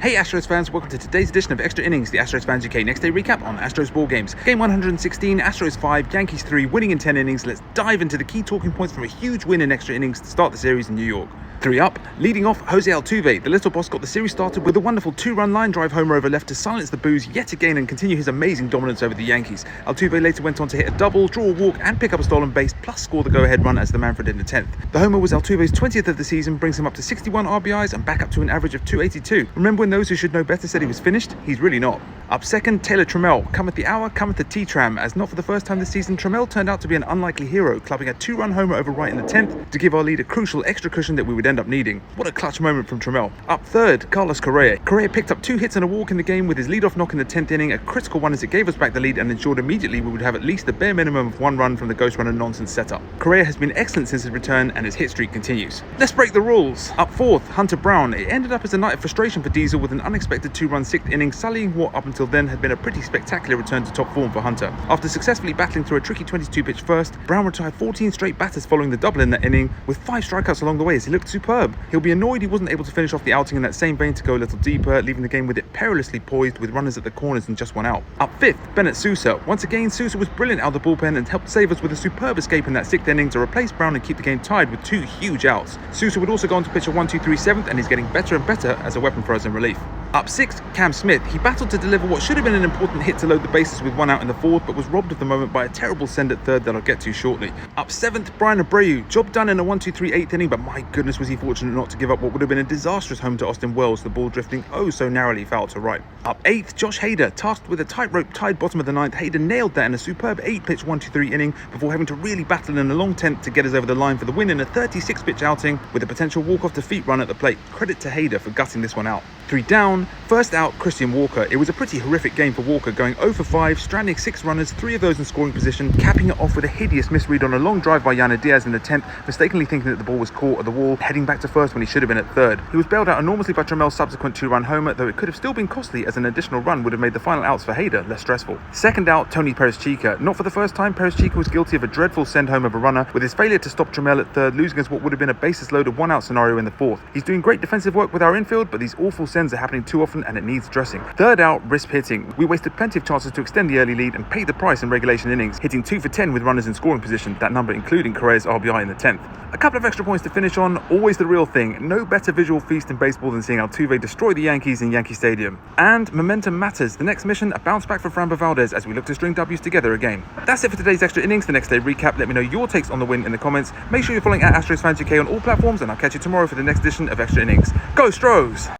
Hey Astros fans, welcome to today's edition of Extra Innings, the Astros Fans UK next day recap on Astros ball games. Game 116, Astros 5, Yankees 3, winning in 10 innings. Let's dive into the key talking points from a huge win in extra innings to start the series in New York. 3 up, leading off Jose Altuve. The little boss got the series started with a wonderful 2-run line drive homer over left to silence the boos yet again and continue his amazing dominance over the Yankees. Altuve later went on to hit a double, draw a walk and pick up a stolen base, plus score the go-ahead run as the Manfred in the 10th. The homer was Altuve's 20th of the season, brings him up to 61 RBIs and back up to an average of 282. Remember when those who should know better said he was finished? He's really not. Up second, Taylor Trammell. Cometh the hour, cometh the T-Tram, as not for the first time this season, Trammell turned out to be an unlikely hero, clubbing a 2-run homer over right in the 10th to give our lead a crucial extra cushion that we would end up needing. What a clutch moment from Trammell. Up third, Carlos Correa. Correa picked up 2 hits and a walk in the game with his leadoff knock in the 10th inning, a critical one as it gave us back the lead and ensured immediately we would have at least the bare minimum of 1 run from the ghost runner nonsense setup. Correa has been excellent since his return and his hit streak continues. Let's break the rules. Up fourth, Hunter Brown. It ended up as a night of frustration for Diesel with an unexpected 2-run 6th inning, sullying what up until then had been a pretty spectacular return to top form for Hunter. After successfully battling through a tricky 22-pitch first, Brown retired 14 straight batters following the double in that inning, with 5 strikeouts along the way as he looked superb. He'll be annoyed he wasn't able to finish off the outing in that same vein to go a little deeper, leaving the game with it perilously poised with runners at the corners and just 1 out. Up fifth, Bennett Sousa. Once again, Sousa was brilliant out of the bullpen and helped save us with a superb escape in that 6th inning to replace Brown and keep the game tied with 2 huge outs. Sousa would also go on to pitch a 1-2-3 7th and he's getting better and better as a weapon for us in relief. Up 6th, Cam Smith. He battled to deliver what should have been an important hit to load the bases with 1 out in the 4th, but was robbed of the moment by a terrible send at 3rd that I'll get to shortly. Up 7th, Brian Abreu. Job done in a 1-2-3 8th inning, but my goodness was he fortunate not to give up what would have been a disastrous home to Austin Wells, the ball drifting oh so narrowly foul to right. Up 8th, Josh Hader. Tasked with a tightrope tied bottom of the 9th, Hader nailed that in a superb 8-pitch 1-2-3 inning before having to really battle in a long 10th to get us over the line for the win in a 36-pitch outing with a potential walk-off defeat run at the plate. Credit to Hader for gutting this one out. 3 down, first out, Christian Walker. It was a pretty horrific game for Walker, going 0 for 5, stranding 6 runners, 3 of those in scoring position, capping it off with a hideous misread on a long drive by Yana Diaz in the 10th, mistakenly thinking that the ball was caught at the wall, heading back to first when he should have been at 3rd. He was bailed out enormously by Trammell's subsequent 2-run homer, though it could have still been costly as an additional run would have made the final outs for Hader less stressful. Second out, Tony Perez-Chica. Not for the first time, Perez-Chica was guilty of a dreadful send home of a runner, with his failure to stop Trammell at 3rd, losing us what would have been a bases-loaded 1-out scenario in the 4th. He's doing great defensive work with our infield, but these awful sends are happening too often and it needs dressing. 3rd out, Risp hitting. We wasted plenty of chances to extend the early lead and paid the price in regulation innings, hitting 2 for 10 with runners in scoring position, that number including Correa's RBI in the 10th. A couple of extra points to finish on, always the real thing. No better visual feast in baseball than seeing Altuve destroy the Yankees in Yankee Stadium. And momentum matters. The next mission, a bounce back for Framber Valdez as we look to string W's together again. That's it for today's Extra Innings, the next day recap. Let me know your takes on the win in the comments. Make sure you're following at AstrosFansUK on all platforms and I'll catch you tomorrow for the next edition of Extra Innings. Go Stros!